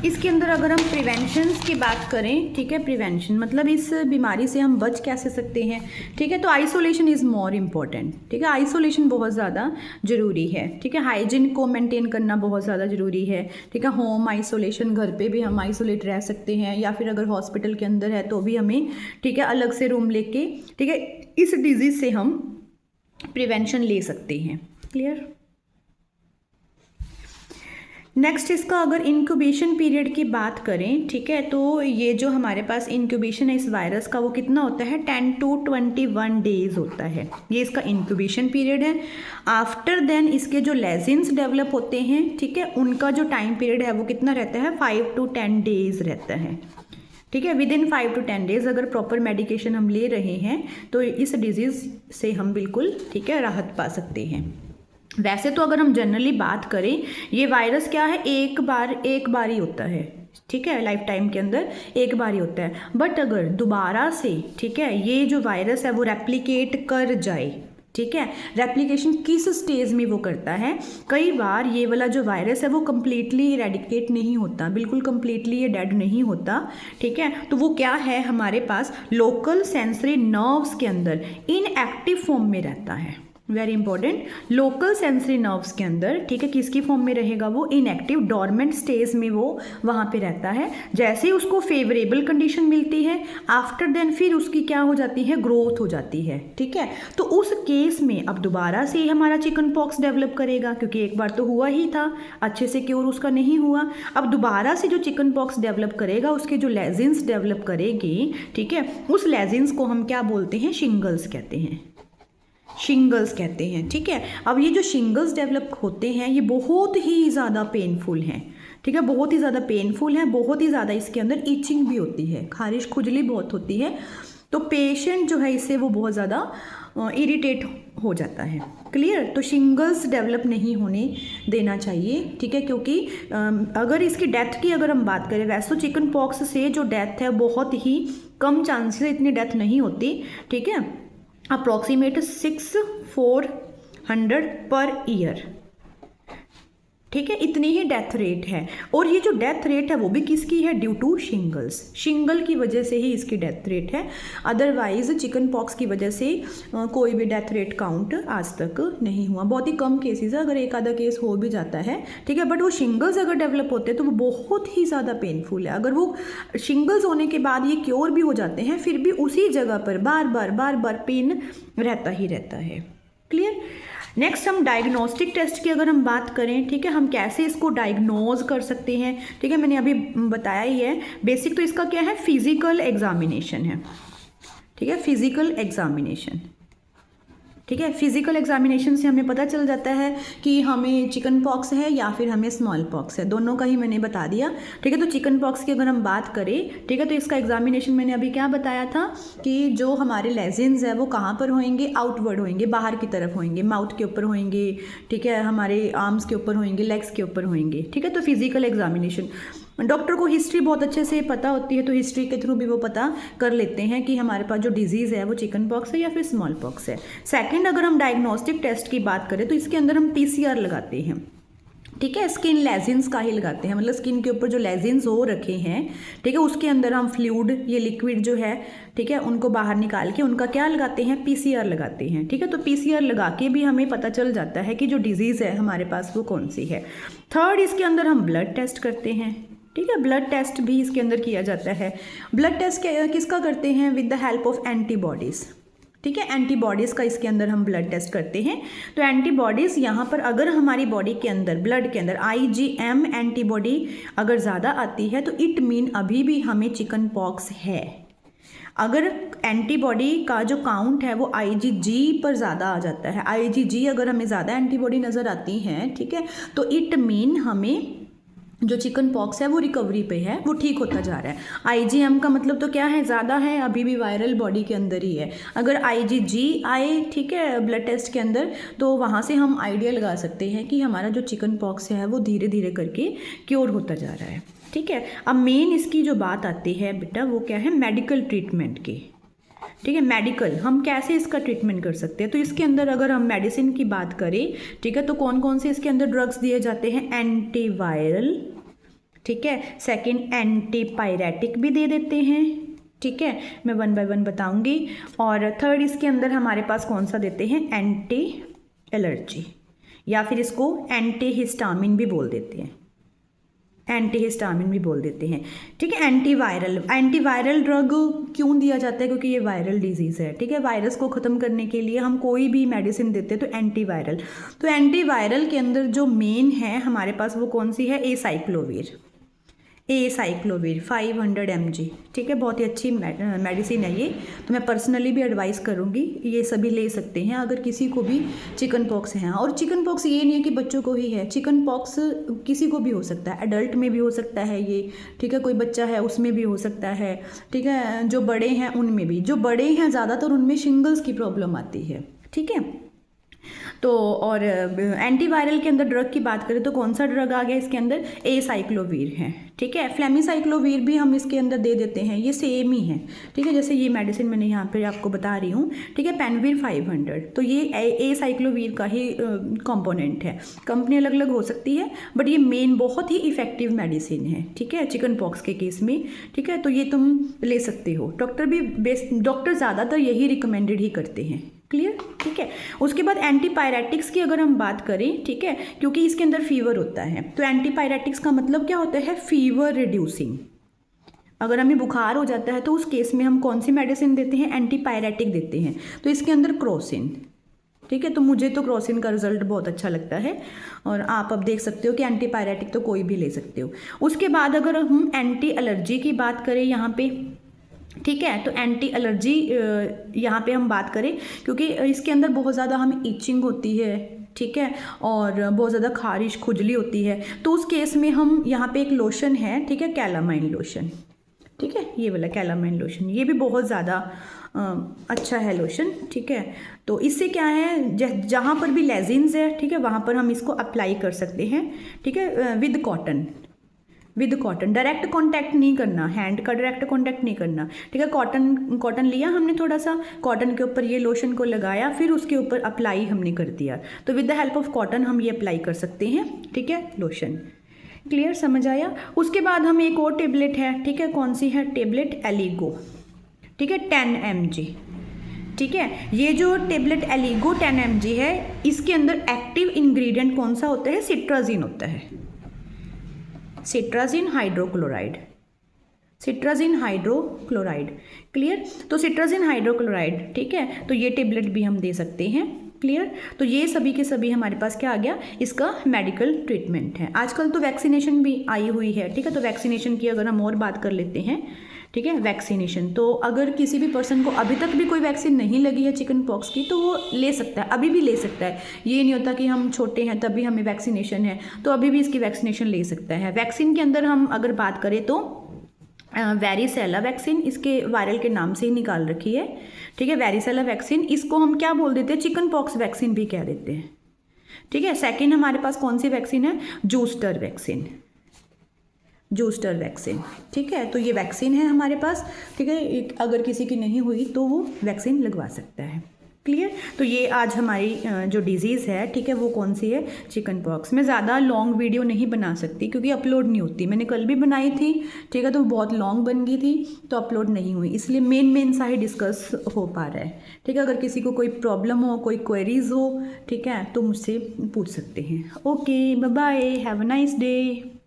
इसके अंदर अगर हम प्रिवेंशन की बात करें, ठीक है, प्रिवेंशन मतलब इस बीमारी से हम बच कैसे सकते हैं, ठीक है, तो आइसोलेशन इज़ मोर इम्पॉर्टेंट, ठीक है, आइसोलेशन बहुत ज़्यादा ज़रूरी है, ठीक है, हाइजीन को मेंटेन करना बहुत ज़्यादा ज़रूरी है, ठीक है, होम आइसोलेशन, घर पे भी हम आइसोलेट रह सकते हैं, या फिर अगर हॉस्पिटल के अंदर है तो भी हमें, ठीक है, अलग से रूम लेके, ठीक है, इस डिजीज़ से हम प्रिवेंशन ले सकते हैं। क्लियर। नेक्स्ट इसका अगर इंक्यूबेशन पीरियड की बात करें, ठीक है, तो ये जो हमारे पास इंक्यूबेशन है इस वायरस का वो कितना होता है, 10 to 21 डेज होता है, ये इसका इंक्यूबेशन पीरियड है। आफ्टर देन इसके जो लेजेंस डेवलप होते हैं, ठीक है, उनका जो टाइम पीरियड है वो कितना रहता है, 5 to 10 डेज रहता है, ठीक है। विद इन 5 to 10 डेज अगर प्रॉपर मेडिकेशन हम ले रहे हैं तो इस डिजीज़ से हम बिल्कुल, ठीक है, राहत पा सकते हैं। वैसे तो अगर हम जनरली बात करें, ये वायरस क्या है, एक बार ही होता है, ठीक है, लाइफ टाइम के अंदर एक बार ही होता है। बट अगर दोबारा से, ठीक है, ये जो वायरस है वो रेप्लिकेट कर जाए, ठीक है, रेप्लिकेशन किस स्टेज में वो करता है, कई बार ये वाला जो वायरस है वो कम्प्लीटली इरेडिकेट नहीं होता, बिल्कुल कम्प्लीटली ये डेड नहीं होता, ठीक है, तो वो क्या है, हमारे पास लोकल सेंसरी नर्व्स के अंदर इनएक्टिव फॉर्म में रहता है। Very important, local sensory nerves के अंदर, ठीक है, किसकी फॉर्म में रहेगा, वो इनएक्टिव डॉर्मेंट स्टेज में वो वहाँ पे रहता है। जैसे ही उसको फेवरेबल कंडीशन मिलती है, आफ्टर देन फिर उसकी क्या हो जाती है, ग्रोथ हो जाती है, ठीक है। तो उस केस में अब दोबारा से हमारा चिकन पॉक्स डेवलप करेगा, क्योंकि एक बार तो हुआ ही था, अच्छे से क्योर उसका नहीं हुआ। अब दोबारा से जो चिकन पॉक्स डेवलप करेगा, उसके जो लेजेंस डेवलप करेगी, ठीक है, उस लेजेंस को हम क्या बोलते हैं, शिंगल्स कहते हैं, शिंगल्स कहते हैं, ठीक है। अब ये जो शिंगल्स डेवलप होते हैं ये बहुत ही ज़्यादा पेनफुल हैं, ठीक है, बहुत ही ज़्यादा पेनफुल है, बहुत ही ज़्यादा इसके अंदर ईचिंग भी होती है, खारिश खुजली बहुत होती है, तो पेशेंट जो है इससे वो बहुत ज़्यादा इरिटेट हो जाता है। क्लियर। तो शिंगल्स डेवलप नहीं होने देना चाहिए, ठीक है, क्योंकि अगर इसकी डेथ की अगर हम बात करें, वैसे तो चिकन पॉक्स से जो डेथ है बहुत ही कम चांसेस, इतनी डेथ नहीं होती, ठीक है, अप्रॉक्सीमेट 6,400 पर ईयर, ठीक है, इतनी ही डेथ रेट है। और ये जो डेथ रेट है वो भी किसकी है, ड्यू टू शिंगल्स, शिंगल की वजह से ही इसकी डेथ रेट है, अदरवाइज चिकन पॉक्स की वजह से कोई भी डेथ रेट काउंट आज तक नहीं हुआ। बहुत ही कम केसेस है, अगर एक आधा केस हो भी जाता है, ठीक है, बट वो शिंगल्स अगर डेवलप होते हैं तो वो बहुत ही ज़्यादा पेनफुल है। अगर वो शिंगल्स होने के बाद ये क्योर भी हो जाते हैं, फिर भी उसी जगह पर बार बार पेन रहता ही रहता है। क्लियर। नेक्स्ट हम डायग्नोस्टिक टेस्ट की अगर हम बात करें, ठीक है, हम कैसे इसको डायग्नोज कर सकते हैं, ठीक है, मैंने अभी बताया ही है। बेसिक तो इसका क्या है, फिजिकल एग्जामिनेशन है, ठीक है, फिजिकल एग्जामिनेशन, ठीक है, फिजिकल एग्जामिनेशन से हमें पता चल जाता है कि हमें चिकन पॉक्स है या फिर हमें स्मॉल पॉक्स है, दोनों का ही मैंने बता दिया, ठीक है। तो चिकन पॉक्स की अगर हम बात करें, ठीक है, तो इसका एग्जामिनेशन मैंने अभी क्या बताया था कि जो हमारे लेजेंस है वो कहाँ पर होंगे, आउटवर्ड होंगे, बाहर की तरफ होंगे, माउथ के ऊपर होंगे, ठीक है, हमारे आर्म्स के ऊपर होंगे, लेग्स के ऊपर होंगे, ठीक है। तो फिजिकल एग्जामिनेशन, डॉक्टर को हिस्ट्री बहुत अच्छे से पता होती है, तो हिस्ट्री के थ्रू भी वो पता कर लेते हैं कि हमारे पास जो डिजीज़ है वो चिकन पॉक्स है या फिर स्मॉल पॉक्स है। सेकंड, अगर हम डायग्नोस्टिक टेस्ट की बात करें तो इसके अंदर हम PCR लगाते हैं, ठीक है, स्किन लेजेंस का ही लगाते हैं, मतलब स्किन के ऊपर जो लेजेंस हो रखे हैं, ठीक है, उसके अंदर हम फ्लूइड, ये लिक्विड जो है, ठीक है, उनको बाहर निकाल के उनका क्या लगाते हैं, PCR लगाते हैं, ठीक है। तो PCR लगा के भी हमें पता चल जाता है कि जो डिजीज़ है हमारे पास वो कौन सी है। थर्ड, इसके अंदर हम ब्लड टेस्ट करते हैं, ठीक है, ब्लड टेस्ट भी इसके अंदर किया जाता है। ब्लड टेस्ट किसका करते हैं, with the help of antibodies, ठीक है, एंटीबॉडीज़ का इसके अंदर हम ब्लड टेस्ट करते हैं। तो एंटीबॉडीज़ यहाँ पर अगर हमारी बॉडी के अंदर, ब्लड के अंदर IgM एंटीबॉडी अगर ज़्यादा आती है तो इट मीन अभी भी हमें चिकन पॉक्स है। अगर एंटीबॉडी का जो काउंट है वो IgG पर ज़्यादा आ जाता है, IgG अगर हमें ज़्यादा एंटीबॉडी नज़र आती हैं, ठीक है, तो इट मीन हमें जो चिकन पॉक्स है वो रिकवरी पे है, वो ठीक होता जा रहा है। IgM का मतलब तो क्या है, ज़्यादा है, अभी भी वायरल बॉडी के अंदर ही है। अगर IgG आए, ठीक है, ब्लड टेस्ट के अंदर, तो वहाँ से हम आइडिया लगा सकते हैं कि हमारा जो चिकन पॉक्स है वो धीरे धीरे करके क्योर होता जा रहा है, ठीक है। अब मेन इसकी जो बात आती है बेटा वो क्या है, मेडिकल ट्रीटमेंट की, ठीक है, मेडिकल हम कैसे इसका ट्रीटमेंट कर सकते हैं। तो इसके अंदर अगर हम मेडिसिन की बात करें, ठीक है, तो कौन कौन से इसके अंदर ड्रग्स दिए जाते हैं, एंटीवायरल, ठीक है। सेकंड एंटीपायरेटिक भी दे देते हैं, ठीक है, मैं 1 बाय 1 बताऊंगी। और थर्ड इसके अंदर हमारे पास कौन सा देते हैं, एंटी एलर्जी, या फिर इसको एंटीहिस्टामिन भी बोल देते हैं, एंटीहिस्टामिन भी बोल देते हैं, ठीक है। एंटीवायरल ड्रग क्यों दिया जाता है, क्योंकि ये वायरल डिजीज़ है, ठीक है। वायरस को ख़त्म करने के लिए हम कोई भी मेडिसिन देते हैं तो एंटीवायरल, तो एंटीवायरल के अंदर जो मेन है हमारे पास वो कौन सी है, एसाइक्लोवीर 500 mg, ठीक है। बहुत ही अच्छी मेडिसिन है ये, तो मैं पर्सनली भी एडवाइस करूँगी, ये सभी ले सकते हैं अगर किसी को भी चिकन पॉक्स है। और चिकन पॉक्स ये नहीं है कि बच्चों को ही है, चिकन पॉक्स किसी को भी हो सकता है, एडल्ट में भी हो सकता है ये, ठीक है। कोई बच्चा है उसमें भी हो सकता है, ठीक है। जो बड़े हैं उनमें भी, जो बड़े हैं ज़्यादातर उनमें शिंगल्स की प्रॉब्लम आती है, ठीक है। तो और एंटीवायरल के अंदर ड्रग की बात करें तो कौन सा ड्रग आ गया इसके अंदर, एसाइक्लोवीर है, ठीक है। फ्लेमिसाइक्लोवीर भी हम इसके अंदर दे देते हैं, ये सेम ही है, ठीक है। जैसे ये मेडिसिन मैंने यहाँ पे आपको बता रही हूँ, ठीक है, पेनवीर 500, तो ये एसाइक्लोवीर का ही कंपोनेंट है। कंपनी अलग अलग हो सकती है बट ये मेन बहुत ही इफेक्टिव मेडिसिन है, ठीक है, चिकन पॉक्स के केस में, ठीक है। तो ये तुम ले सकते हो, डॉक्टर ज़्यादातर यही रिकमेंडेड ही करते हैं, क्लियर, ठीक है। उसके बाद एंटीपायरेटिक्स की अगर हम बात करें, ठीक है, क्योंकि इसके अंदर फीवर होता है, तो एंटीपायरेटिक्स का मतलब क्या होता है, फीवर रिड्यूसिंग। अगर हमें बुखार हो जाता है तो उस केस में हम कौन सी मेडिसिन देते हैं, एंटीपायरेटिक देते हैं, तो इसके अंदर क्रोसिन, ठीक है। तो मुझे तो क्रोसिन का रिजल्ट बहुत अच्छा लगता है, और आप अब देख सकते हो कि एंटीपायरेटिक तो कोई भी ले सकते हो। उसके बाद अगर हम एंटी एलर्जी की बात करें यहाँ पे, ठीक है, तो एंटी एलर्जी यहाँ पे हम बात करें, क्योंकि इसके अंदर बहुत ज़्यादा हमें इचिंग होती है, ठीक है, और बहुत ज़्यादा खारिश खुजली होती है, तो उस केस में हम यहाँ पे एक लोशन है, ठीक है, कैलामाइन लोशन, ठीक है, ये वाला कैलामाइन लोशन, ये भी बहुत ज़्यादा अच्छा है लोशन, ठीक है। तो इससे क्या है, जहाँ पर भी लेजिन्स है, ठीक है, वहाँ पर हम इसको अप्लाई कर सकते हैं, ठीक है, विद कॉटन, डायरेक्ट कांटेक्ट नहीं करना, हैंड का डायरेक्ट कांटेक्ट नहीं करना, ठीक है। कॉटन लिया हमने, थोड़ा सा कॉटन के ऊपर ये लोशन को लगाया, फिर उसके ऊपर अप्लाई हमने कर दिया, तो with the help of cotton हम ये अप्लाई कर सकते हैं, ठीक है, लोशन, क्लियर, समझ आया। उसके बाद हम एक और टेबलेट है, ठीक है, कौन सी है, टेबलेट एलिगो, ठीक है, 10 mg, ठीक है। ये जो टेबलेट एलिगो 10 mg है, इसके अंदर एक्टिव इंग्रेडिएंट कौन सा होता है, सिट्राजिन होता है, सिट्राजिन हाइड्रोक्लोराइड, क्लियर। तो सिट्राजिन हाइड्रोक्लोराइड, ठीक है, तो ये टेबलेट भी हम दे सकते हैं, क्लियर। तो ये सभी के सभी हमारे पास क्या आ गया, इसका मेडिकल ट्रीटमेंट है। आजकल तो वैक्सीनेशन भी आई हुई है, ठीक है, तो वैक्सीनेशन की अगर हम और बात कर लेते हैं, ठीक है, वैक्सीनेशन, तो अगर किसी भी पर्सन को अभी तक भी कोई वैक्सीन नहीं लगी है चिकन पॉक्स की, तो वो ले सकता है, अभी भी ले सकता है। ये नहीं होता कि हम छोटे हैं तभी हमें वैक्सीनेशन है, तो अभी भी इसकी वैक्सीनेशन ले सकता है। वैक्सीन के अंदर हम अगर बात करें तो वेरिसेला वैक्सीन, इसके वायरल के नाम से ही निकाल रखी है, ठीक है, वेरिसेला वैक्सीन, इसको हम क्या बोल देते हैं, चिकन पॉक्स वैक्सीन भी कह देते हैं, ठीक है। सेकेंड हमारे पास कौन सी वैक्सीन है, जूस्टर वैक्सीन, ठीक है। तो ये वैक्सीन है हमारे पास, ठीक है, अगर किसी की नहीं हुई तो वो वैक्सीन लगवा सकता है, क्लियर। तो ये आज हमारी जो डिजीज़ है, ठीक है, वो कौन सी है, चिकन पॉक्स। मैं ज़्यादा लॉन्ग वीडियो नहीं बना सकती क्योंकि अपलोड नहीं होती, मैंने कल भी बनाई थी, ठीक है, तो बहुत लॉन्ग बन गई थी तो अपलोड नहीं हुई, इसलिए मेन सा ही डिस्कस हो पा रहा है, ठीक है। अगर किसी को कोई प्रॉब्लम हो, कोई क्वेरीज हो, ठीक है, तो मुझसे पूछ सकते हैं। Okay, bye bye, have a nice day.